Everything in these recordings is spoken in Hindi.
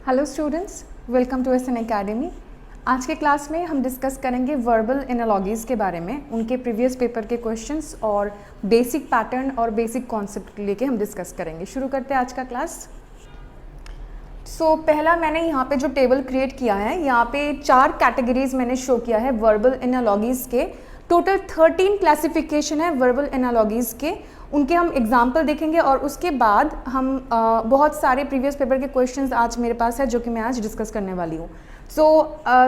Hello students, welcome to SN academy. आज के क्लास में हम डिस्कस करेंगे वर्बल एनालॉजीज़ के बारे में, उनके प्रीवियस पेपर के क्वेश्चंस और बेसिक पैटर्न और बेसिक कॉन्सेप्ट लेके हम डिस्कस करेंगे। शुरू करते हैं आज का क्लास। पहला मैंने यहाँ पे जो टेबल क्रिएट किया है, यहाँ पे 4 कैटेगरीज मैंने शो किया है वर्बल एनालॉजीज़ के। टोटल 13 क्लासिफिकेशन है वर्बल एनालॉजीज़ के। उनके हम एग्जाम्पल देखेंगे और उसके बाद हम बहुत सारे प्रीवियस पेपर के क्वेश्चंस आज मेरे पास है जो कि मैं आज डिस्कस करने वाली हूँ।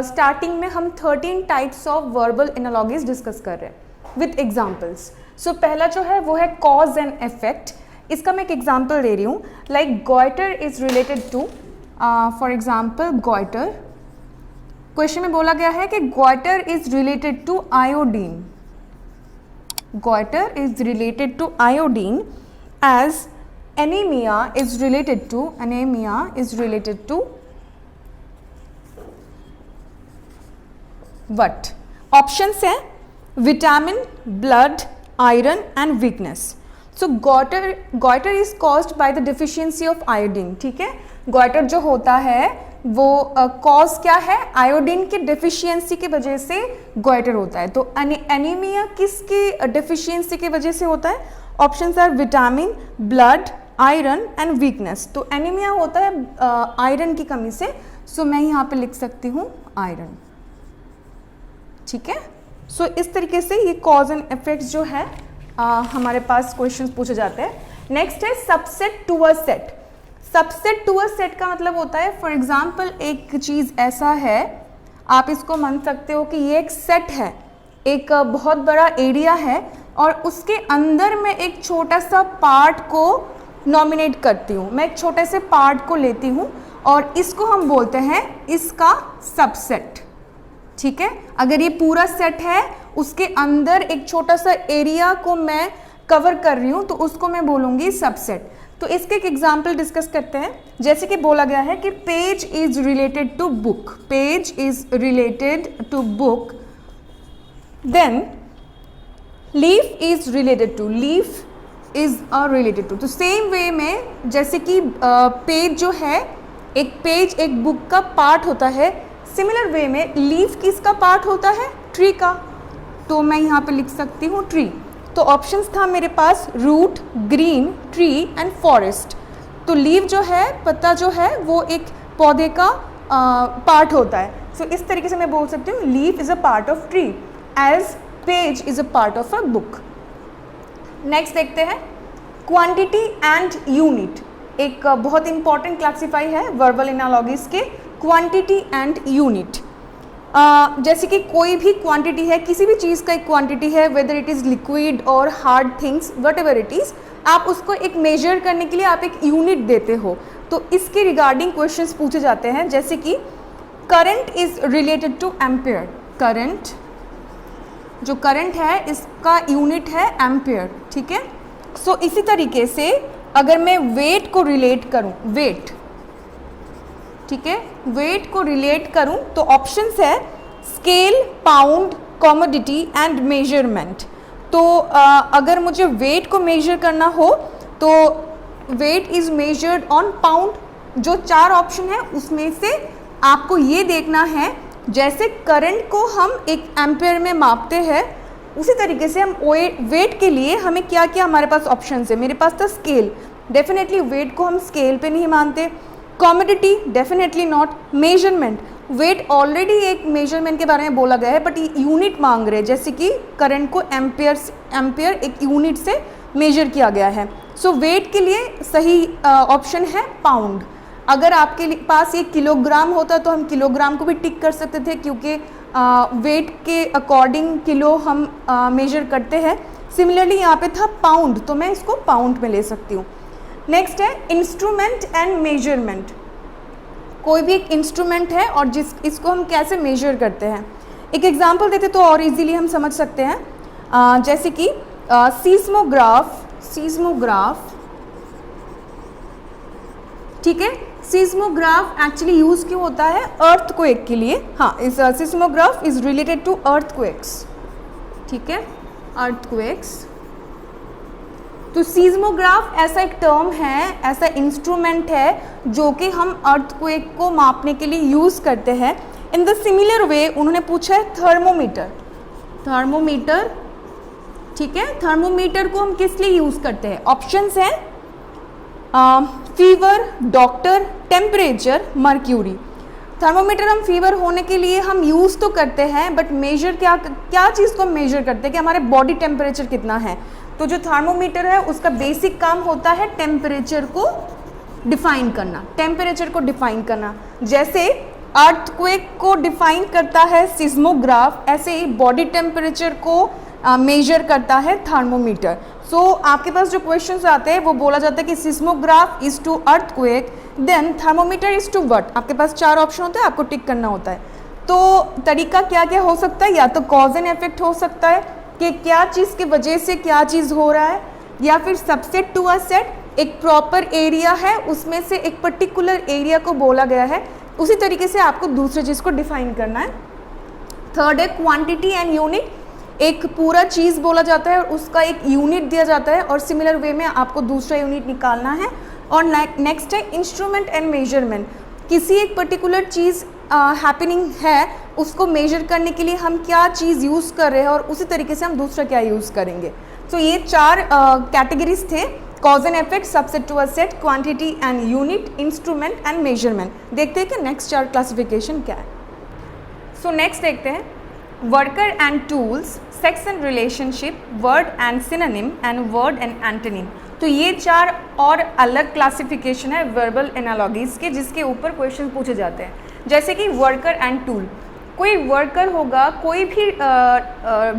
स्टार्टिंग में हम 13 types of verbal analogies discuss कर रहे हैं विथ एग्जाम्पल्स। पहला जो है वो है कॉज एंड इफेक्ट। इसका मैं एक एग्जाम्पल दे रही हूँ, like goiter is related to, for example goiter. Question में बोला गया है कि goiter is related to iodine. Goiter is related to iodine, as anemia is related to what? Options है vitamin, blood, iron and weakness. So goiter is caused by the deficiency of iodine. ठीक है, goiter जो होता है वो कॉज क्या है, आयोडीन के डेफिशिएंसी की वजह से गोइटर होता है। तो एनीमिया किसकी डेफिशिएंसी की वजह से होता है? Options are vitamin, blood, iron and weakness. तो एनीमिया होता है आयरन की कमी से। मैं यहाँ पे लिख सकती हूँ आयरन। ठीक है, इस तरीके से ये कॉज एंड इफेक्ट्स जो है हमारे पास क्वेश्चंस पूछे जाते हैं। नेक्स्ट है subset to a set. Subset to a set का मतलब होता है, फॉर एग्जाम्पल एक चीज़ ऐसा है, आप इसको मान सकते हो कि ये एक सेट है, एक बहुत बड़ा एरिया है और उसके अंदर मैं एक छोटा सा पार्ट को नॉमिनेट करती हूँ। मैं एक छोटे से पार्ट को लेती हूँ और इसको हम बोलते हैं इसका सबसेट। ठीक है, अगर ये पूरा सेट है उसके अंदर एक छोटा सा एरिया को मैं कवर कर रही हूँ तो उसको मैं बोलूँगी सबसेट। तो इसके एक एग्जाम्पल डिस्कस करते हैं। जैसे कि बोला गया है कि page is related to book, page is related to book, then leaf is related to, leaf is related to. तो सेम वे में जैसे कि पेज जो है, एक पेज एक बुक का पार्ट होता है, सिमिलर वे में लीफ किसका पार्ट होता है? ट्री का। तो मैं यहाँ पे लिख सकती हूँ ट्री। तो ऑप्शंस था मेरे पास root, green, tree and forest. तो लीव जो है, पत्ता जो है, वो एक पौधे का पार्ट होता है। इस तरीके से मैं बोल सकती हूँ leaf is a part of tree as page is a part of a book. Next देखते हैं क्वांटिटी एंड यूनिट। एक बहुत इंपॉर्टेंट क्लासिफाई है वर्बल एनालॉजीज के, क्वांटिटी एंड यूनिट। जैसे कि कोई भी क्वांटिटी है, किसी भी चीज़ का एक क्वांटिटी है, वेदर इट इज़ लिक्विड और hard things, what ever it is, आप उसको एक मेजर करने के लिए आप एक यूनिट देते हो। तो इसके रिगार्डिंग क्वेश्चंस पूछे जाते हैं, जैसे कि current is related to ampere. Current, जो करंट है इसका यूनिट है एम्पेयर। ठीक है, इसी तरीके से अगर मैं वेट को रिलेट करूं, वेट, ठीक है, वेट को रिलेट करूं तो ऑप्शंस है scale, pound, commodity and measurement. तो अगर मुझे वेट को मेजर करना हो तो weight is measured on pound. जो 4 ऑप्शन है उसमें से आपको ये देखना है, जैसे करंट को हम एक एम्पेयर में मापते हैं उसी तरीके से हम वेट के लिए हमें क्या क्या हमारे पास ऑप्शन है। मेरे पास था स्केल, डेफिनेटली वेट को हम स्केल पे नहीं मानते। Commodity, definitely not. Measurement, weight already एक मेजरमेंट के बारे में बोला गया है बट ये यूनिट मांग रहे हैं, जैसे कि करंट को एम्पेयर एक यूनिट से मेजर किया गया है। वेट के लिए सही ऑप्शन है पाउंड। अगर आपके पास ये किलोग्राम होता तो हम किलोग्राम को भी टिक कर सकते थे, क्योंकि वेट के अकॉर्डिंग किलो हम मेजर करते हैं। सिमिलरली यहाँ पे था पाउंड, तो मैं इसको पाउंड में ले सकती हूँ। नेक्स्ट है इंस्ट्रूमेंट एंड मेजरमेंट। कोई भी एक इंस्ट्रूमेंट है और इसको हम कैसे मेजर करते हैं, एक एग्जांपल देते तो और इजीली हम समझ सकते हैं। जैसे कि सीस्मोग्राफ, ठीक है, सीस्मोग्राफ एक्चुअली यूज क्यों होता है? अर्थक्वेक के लिए। हाँ, इस seismograph is related to earthquakes. ठीक है, अर्थक्वेक्स। तो सीज्मोग्राफ ऐसा एक टर्म है, ऐसा इंस्ट्रूमेंट है जो कि हम अर्थक्वेक को मापने के लिए यूज़ करते हैं। इन द सिमिलर वे उन्होंने पूछा है थर्मोमीटर, थर्मोमीटर, ठीक है। थर्मोमीटर को हम किस लिए यूज़ करते हैं? ऑप्शंस हैं fever, doctor, temperature, mercury. Thermometer हम फीवर होने के लिए हम यूज़ तो करते हैं, बट मेजर क्या चीज़ को मेजर करते हैं कि हमारे बॉडी टेम्परेचर कितना है। तो जो थर्मोमीटर है उसका बेसिक काम होता है टेम्परेचर को डिफाइन करना, टेम्परेचर को डिफाइन करना। जैसे अर्थक्वेक को डिफाइन करता है सिस्मोग्राफ, ऐसे ही बॉडी टेम्परेचर को मेजर करता है थर्मोमीटर। सो आपके पास जो क्वेश्चंस आते हैं वो बोला जाता है कि seismograph is to earthquake, then thermometer is to what. आपके पास 4 ऑप्शन होते हैं, आपको टिक करना होता है। तो तरीका क्या क्या हो सकता है? या तो कॉज एंड इफेक्ट हो सकता है कि क्या चीज़ की वजह से क्या चीज़ हो रहा है, या फिर सबसेट टू अ सेट, एक प्रॉपर एरिया है उसमें से एक पर्टिकुलर एरिया को बोला गया है, उसी तरीके से आपको दूसरे चीज़ को डिफाइन करना है। थर्ड है क्वांटिटी एंड यूनिट, एक पूरा चीज़ बोला जाता है और उसका एक यूनिट दिया जाता है और सिमिलर वे में आपको दूसरा यूनिट निकालना है। और नेक्स्ट है इंस्ट्रूमेंट एंड मेजरमेंट, किसी एक पर्टिकुलर चीज़ हैपनिंग है उसको मेजर करने के लिए हम क्या चीज़ यूज़ कर रहे हैं और उसी तरीके से हम दूसरा क्या यूज़ करेंगे। तो ये 4 कैटेगरीज थे, cause and effect, subset to a set, quantity and unit, instrument and measurement. देखते हैं कि नेक्स्ट 4 क्लासिफिकेशन क्या है। सो नेक्स्ट देखते हैं worker and tools, sex and relationship, word and synonym and word and antonym. तो ये 4 और अलग क्लासिफिकेशन है वर्बल एनालॉजीज के, जिसके ऊपर क्वेश्चन पूछे जाते हैं। जैसे कि वर्कर एंड टूल, कोई वर्कर होगा, कोई भी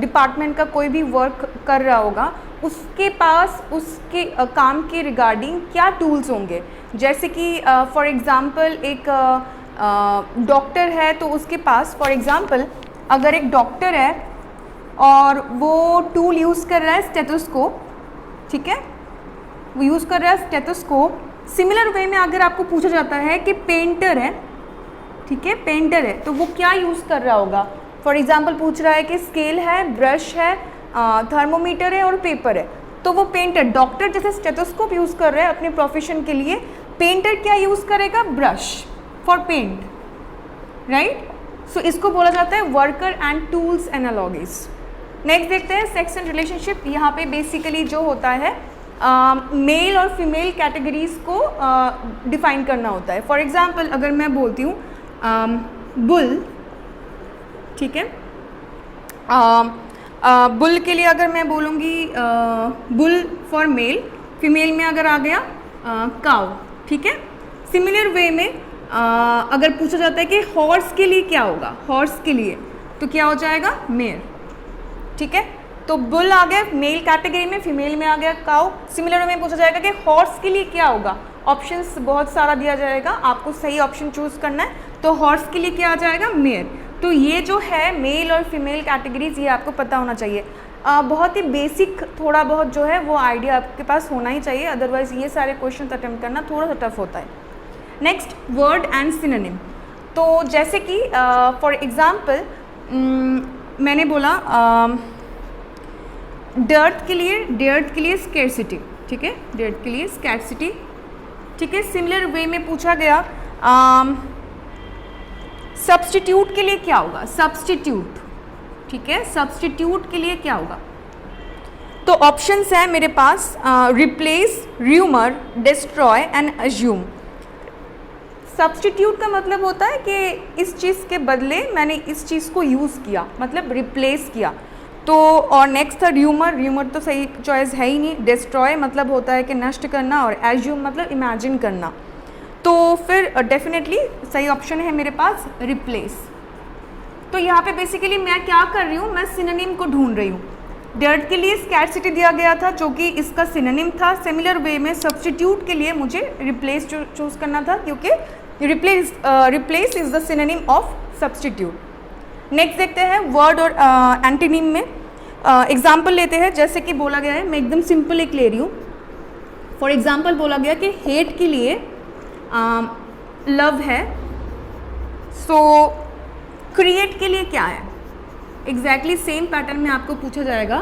डिपार्टमेंट का कोई भी वर्क कर रहा होगा, उसके पास उसके काम के रिगार्डिंग क्या टूल्स होंगे। जैसे कि फॉर एग्ज़ाम्पल एक डॉक्टर है तो उसके पास, फॉर एग्ज़ाम्पल अगर एक डॉक्टर है और वो टूल यूज़ कर रहा है स्टेथोस्कोप, ठीक है, वो यूज़ कर रहा है स्टेथोस्कोप। सिमिलर वे में अगर आपको पूछा जाता है कि पेंटर है, ठीक है, पेंटर है तो वो क्या यूज़ कर रहा होगा। फॉर एग्जांपल पूछ रहा है कि स्केल है, ब्रश है, थर्मोमीटर है और पेपर है, तो वो पेंटर, डॉक्टर जैसे स्टेथोस्कोप यूज़ कर रहा है अपने प्रोफेशन के लिए, पेंटर क्या यूज़ करेगा? Brush for paint, right. So इसको बोला जाता है worker and tools analogies. Next देखते हैं सेक्स एंड रिलेशनशिप। यहाँ पे बेसिकली जो होता है मेल और फीमेल कैटेगरीज को डिफाइन करना होता है। फॉर एग्जांपल अगर मैं बोलती हूँ बुल, ठीक है, बुल के लिए अगर मैं बोलूँगी बुल फॉर मेल, फीमेल में अगर आ गया काउ, ठीक है। सिमिलर वे में अगर पूछा जाता है कि हॉर्स के लिए क्या होगा, हॉर्स के लिए तो क्या हो जाएगा? मेयर, ठीक है। तो बुल आ गया मेल कैटेगरी में, फीमेल में आ गया काउ। सिमिलर में पूछा जाएगा कि हॉर्स के लिए क्या होगा, ऑप्शंस बहुत सारा दिया जाएगा, आपको सही ऑप्शन चूज़ करना है। तो हॉर्स के लिए क्या आ जाएगा? मेयर। तो ये जो है मेल और फीमेल कैटेगरीज, ये आपको पता होना चाहिए। बहुत ही बेसिक थोड़ा बहुत जो है वो आइडिया आपके पास होना ही चाहिए, अदरवाइज़ ये सारे क्वेश्चन अटेम्प्ट करना थोड़ा सा टफ होता है। Next word and synonym. तो जैसे कि फॉर एग्ज़ाम्पल मैंने बोला डर्ट के लिए स्कैरसिटी, ठीक है, डर्ट के लिए स्कैरसिटी, ठीक है। सिमिलर वे में पूछा गया सब्स्टिट्यूट के लिए क्या होगा? सब्स्टिट्यूट, ठीक है, सब्स्टिट्यूट के लिए क्या होगा? तो ऑप्शंस है मेरे पास replace, rumour, destroy and assume. Substitute का मतलब होता है कि इस चीज़ के बदले मैंने इस चीज़ को यूज़ किया, मतलब रिप्लेस किया। तो और नेक्स्ट था र्यूमर, र्यूमर तो सही चॉइस है ही नहीं। डिस्ट्रॉय मतलब होता है कि नष्ट करना, और एज्यूम मतलब इमेजिन करना। तो फिर डेफिनेटली सही ऑप्शन है मेरे पास रिप्लेस। तो यहाँ पे बेसिकली मैं क्या कर रही हूँ, मैं सिनोनिम को ढूंढ रही हूँ। डर्ट के लिए स्कैरसिटी दिया गया था जो कि इसका सिनोनिम था। सिमिलर वे में सब्स्टिट्यूट के लिए मुझे रिप्लेस चूज़ करना था, क्योंकि replace is the synonym of substitute. Next देखते हैं वर्ड और एंटीनिम में एग्जाम्पल लेते हैं। जैसे कि बोला गया है, मैं एकदम सिंपल एक ले रही हूँ। फॉर एग्जाम्पल बोला गया कि हेट के लिए लव है, सो क्रिएट के लिए क्या है? एग्जैक्टली सेम पैटर्न में आपको पूछा जाएगा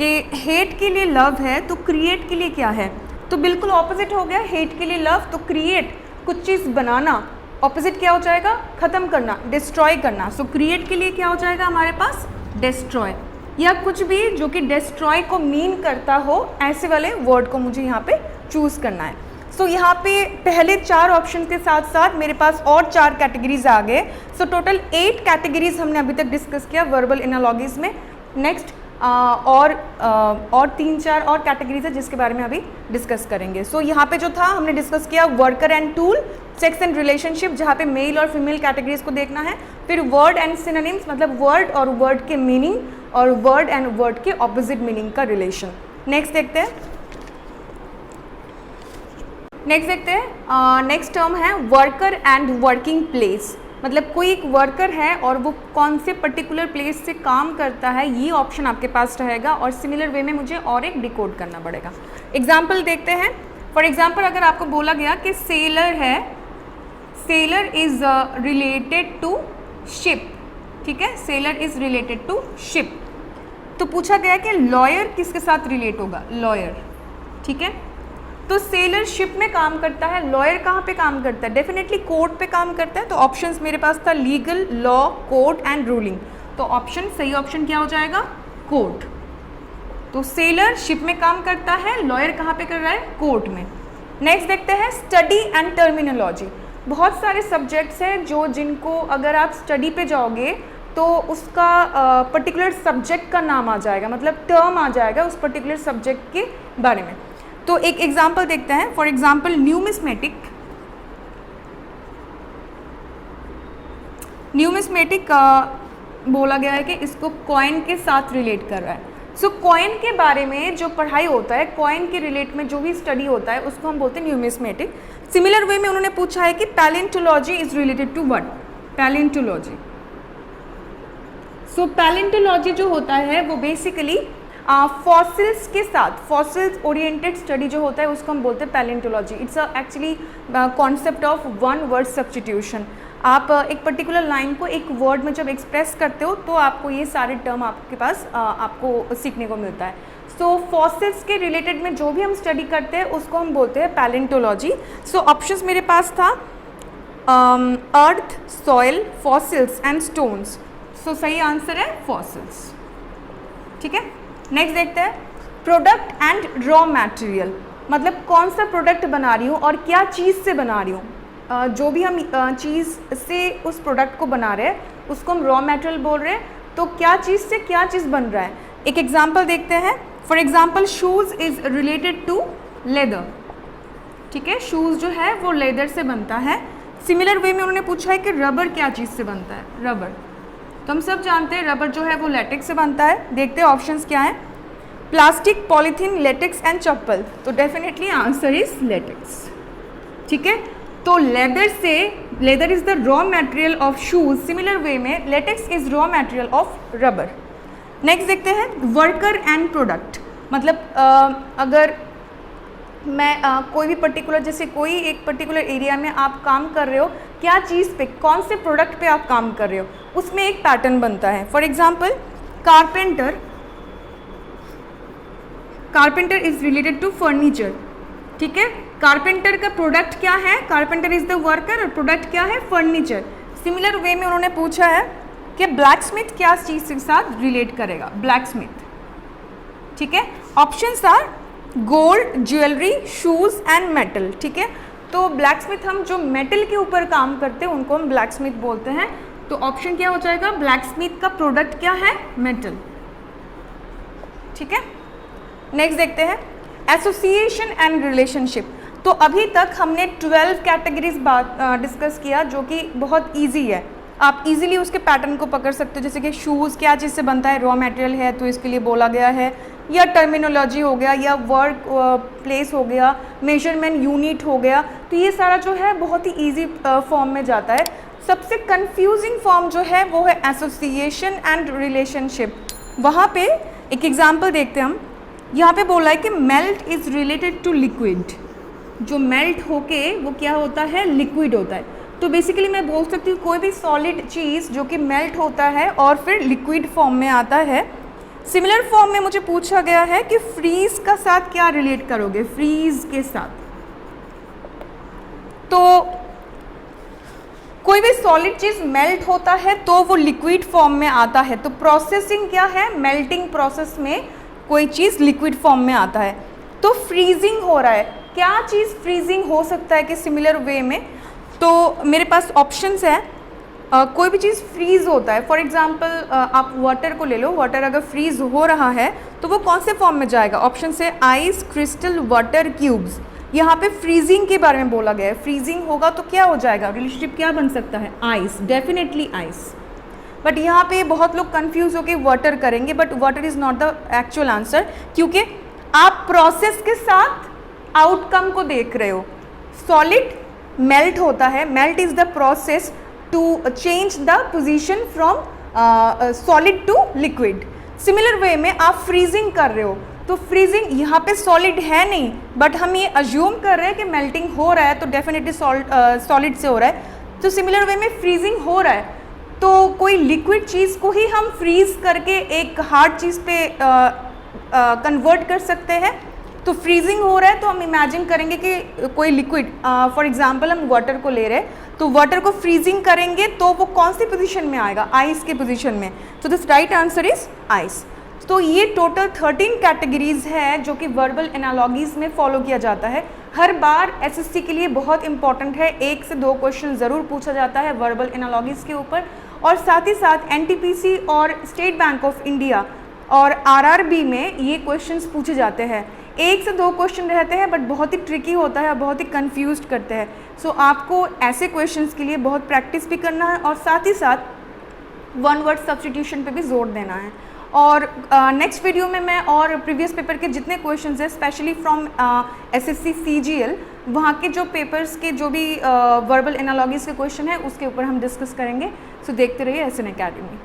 कि हेट के लिए लव है तो क्रिएट के लिए क्या है, तो बिल्कुल ऑपोजिट हो गया। हेट के लिए लव तो क्रिएट, कुछ चीज़ बनाना, ऑपोजिट क्या हो जाएगा, ख़त्म करना, डिस्ट्रॉय करना। सो क्रिएट के लिए क्या हो जाएगा हमारे पास, डिस्ट्रॉय, या कुछ भी जो कि डिस्ट्रॉय को मीन करता हो, ऐसे वाले वर्ड को मुझे यहाँ पे चूज़ करना है। सो यहाँ पे पहले 4 ऑप्शन के साथ साथ मेरे पास और 4 कैटेगरीज आ गए। सो टोटल 8 कैटेगरीज हमने अभी तक डिस्कस किया वर्बल एनालॉजीज में। नेक्स्ट और 3-4 और कैटेगरीज है जिसके बारे में अभी डिस्कस करेंगे। सो यहाँ पे जो था हमने डिस्कस किया worker and tool, sex and relationship जहाँ पे मेल और फीमेल कैटेगरीज को देखना है, फिर वर्ड एंड सिनोनिम्स मतलब वर्ड और वर्ड के मीनिंग, और वर्ड एंड वर्ड के ऑपोजिट मीनिंग का रिलेशन। नेक्स्ट देखते हैं, नेक्स्ट टर्म है वर्कर एंड वर्किंग प्लेस, मतलब कोई एक वर्कर है और वो कौन से पर्टिकुलर प्लेस से काम करता है, ये ऑप्शन आपके पास रहेगा और सिमिलर वे में मुझे और एक डिकोड करना पड़ेगा। एग्जाम्पल देखते हैं। फॉर एग्जाम्पल अगर आपको बोला गया कि सेलर है, sailor is related to ship, ठीक है, sailor is related to ship. तो पूछा गया कि लॉयर किसके साथ रिलेट होगा, लॉयर, ठीक है। तो सेलर शिप में काम करता है, लॉयर कहाँ पे काम करता है, डेफिनेटली कोर्ट पे काम करता है। तो ऑप्शंस मेरे पास था legal, law, court and ruling. तो ऑप्शन सही ऑप्शन क्या हो जाएगा, कोर्ट। तो सेलर शिप में काम करता है, लॉयर कहाँ पे कर रहा है, कोर्ट में। नेक्स्ट देखते हैं स्टडी एंड टर्मिनोलॉजी। बहुत सारे सब्जेक्ट्स हैं जो जिनको अगर आप स्टडी पे जाओगे तो उसका पर्टिकुलर सब्जेक्ट का नाम आ जाएगा, मतलब टर्म आ जाएगा उस पर्टिकुलर सब्जेक्ट के बारे में। तो एक एग्जाम्पल देखते हैं। फॉर एग्जाम्पल न्यूमिस्मेटिक, बोला गया है कि इसको कॉइन के साथ रिलेट कर रहा है। सो कॉइन के बारे में जो पढ़ाई होता है, कॉइन के रिलेट में जो भी स्टडी होता है उसको हम बोलते हैं न्यूमिस्मेटिक। सिमिलर वे में उन्होंने पूछा है कि palaeontology is related to what, palaeontology. So palaeontology जो होता है वो बेसिकली फॉसिल्स के साथ, फॉसिल्स ओरिएंटेड स्टडी जो होता है उसको हम बोलते हैं palaeontology. It's actually concept of one word substitution. आप एक पर्टिकुलर लाइन को एक वर्ड में जब एक्सप्रेस करते हो तो आपको ये सारे टर्म आपके पास आपको सीखने को मिलता है। सो फॉसिल्स के रिलेटेड में जो भी हम स्टडी करते हैं उसको हम बोलते हैं पैलेंटोलॉजी। सो ऑप्शंस मेरे पास था अर्थ, सॉइल, फॉसिल्स एंड स्टोन्स। सो सही आंसर है फॉसिल्स, ठीक है। नेक्स्ट देखते हैं प्रोडक्ट एंड रॉ मटेरियल, मतलब कौन सा प्रोडक्ट बना रही हूँ और क्या चीज़ से बना रही हूँ। जो भी हम चीज़ से उस प्रोडक्ट को बना रहे हैं उसको हम रॉ मटेरियल बोल रहे हैं। तो क्या चीज़ से क्या चीज़ बन रहा है, एक एग्जांपल देखते हैं। For example shoes is related to leather, ठीक है, शूज़ जो है वो लेदर से बनता है। सिमिलर वे में उन्होंने पूछा है कि रबर क्या चीज़ से बनता है, रबर। तो हम सब जानते हैं रबर जो है वो लेटेक्स से बनता है। देखते हैं ऑप्शंस क्या हैं, प्लास्टिक, पॉलीथीन, लेटेक्स एंड चप्पल। तो डेफिनेटली आंसर इज लेटेक्स, ठीक है। तो लेदर से, leather is the raw material of shoes. Similar way में latex is raw material of rubber. Next देखते हैं वर्कर एंड प्रोडक्ट, मतलब अगर मैं कोई भी पर्टिकुलर, जैसे कोई एक पर्टिकुलर एरिया में आप काम कर रहे हो, क्या चीज़ पे, कौन से प्रोडक्ट पे आप काम कर रहे हो, उसमें एक पैटर्न बनता है। For example carpenter, carpenter is related to furniture, ठीक है। कारपेंटर का प्रोडक्ट क्या है, कारपेंटर इज द वर्कर, और प्रोडक्ट क्या है, फर्नीचर। सिमिलर वे में उन्होंने पूछा है कि ब्लैकस्मिथ क्या चीज़ के साथ रिलेट करेगा, ब्लैकस्मिथ, ठीक है। Options are gold, jewellery, shoes and metal, ठीक है। तो ब्लैकस्मिथ, हम जो मेटल के ऊपर काम करते हैं उनको हम ब्लैकस्मिथ बोलते हैं। तो ऑप्शन क्या हो जाएगा, ब्लैकस्मिथ का प्रोडक्ट क्या है, मेटल, ठीक है। नेक्स्ट देखते हैं एसोसिएशन एंड रिलेशनशिप। तो अभी तक हमने 12 कैटेगरीज डिस्कस किया जो कि बहुत इजी है, आप इजीली उसके पैटर्न को पकड़ सकते हो। जैसे कि शूज़ क्या चीज़ से बनता है, रॉ मटेरियल है तो इसके लिए बोला गया है, या टर्मिनोलॉजी हो गया, या वर्क प्लेस हो गया, मेजरमेंट यूनिट हो गया। तो ये सारा जो है बहुत ही ईजी फॉर्म में जाता है। सबसे कंफ्यूजिंग फॉर्म जो है वो है एसोसिएशन एंड रिलेशनशिप। वहाँ पे एक एग्जाम्पल देखते हैं हम। यहाँ पे बोला है कि melt is related to liquid, जो मेल्ट होके वो क्या होता है, लिक्विड होता है। तो बेसिकली मैं बोल सकती हूँ कोई भी सॉलिड चीज़ जो कि मेल्ट होता है और फिर लिक्विड फॉर्म में आता है सिमिलर फॉर्म में मुझे पूछा गया है कि फ्रीज का साथ क्या रिलेट करोगे, फ्रीज के साथ। तो कोई भी सॉलिड चीज मेल्ट होता है तो वो लिक्विड फॉर्म में आता है, तो प्रोसेसिंग क्या है, मेल्टिंग प्रोसेस में कोई चीज लिक्विड फॉर्म में आता है। तो फ्रीजिंग हो रहा है, क्या चीज फ्रीजिंग हो सकता है कि सिमिलर वे में, तो मेरे पास ऑप्शंस है। कोई भी चीज़ फ्रीज होता है, फॉर एग्जांपल आप वाटर को ले लो, वाटर अगर फ्रीज हो रहा है तो वो कौन से फॉर्म में जाएगा, ऑप्शन से आइस, क्रिस्टल, वाटर, क्यूब्स। यहाँ पे फ्रीजिंग के बारे में बोला गया है, फ्रीजिंग होगा तो क्या हो जाएगा, रिलेशनशिप क्या बन सकता है, आइस, डेफिनेटली आइस। बट यहाँ पे बहुत लोग कंफ्यूज होकर वाटर करेंगे, but water is not the actual answer, क्योंकि आप प्रोसेस के साथ आउटकम को देख रहे हो। सॉलिड मेल्ट होता है, melt is the process to change the position from solid to liquid. Similar way में आप फ्रीजिंग कर रहे हो, तो फ्रीजिंग यहाँ पे सॉलिड है नहीं, बट हम ये अज्यूम कर रहे हैं कि मेल्टिंग हो रहा है, तो डेफिनेटली सॉलिड से हो रहा है। तो सिमिलर वे में फ्रीजिंग हो रहा है, तो कोई लिक्विड चीज़ को ही हम फ्रीज करके एक हार्ड चीज़ पे कन्वर्ट कर सकते हैं। तो फ्रीजिंग हो रहा है तो हम इमेजिन करेंगे कि कोई लिक्विड, फॉर एग्जांपल हम वाटर को ले रहे हैं, तो वाटर को फ्रीजिंग करेंगे तो वो कौन सी पोजीशन में आएगा, आइस के पोजीशन में। तो this right answer is ice. तो ये टोटल 13 कैटेगरीज है जो कि वर्बल एनालॉगीज में फॉलो किया जाता है। हर बार एसएससी के लिए बहुत इंपॉर्टेंट है, 1 से 2 क्वेश्चन ज़रूर पूछा जाता है वर्बल एनालॉगीज के ऊपर, और साथ ही साथ एनटीपीसी और स्टेट बैंक ऑफ इंडिया और आरआरबी में ये क्वेश्चंस पूछे जाते हैं। 1 से 2 क्वेश्चन रहते हैं, बट बहुत ही ट्रिकी होता है, बहुत ही कंफ्यूज करते हैं। सो आपको ऐसे क्वेश्चंस के लिए बहुत प्रैक्टिस भी करना है, और साथ ही साथ वन वर्ड सब्स्टिट्यूशन पे भी जोर देना है। और नेक्स्ट वीडियो में मैं और प्रीवियस पेपर के जितने क्वेश्चंस हैं, स्पेशली फ्रॉम एसएससी सीजीएल, वहाँ के जो पेपर्स के जो भी वर्बल एनालॉगीज के क्वेश्चन है उसके ऊपर हम डिस्कस करेंगे। सो देखते रहिए एसएन अकेडमी।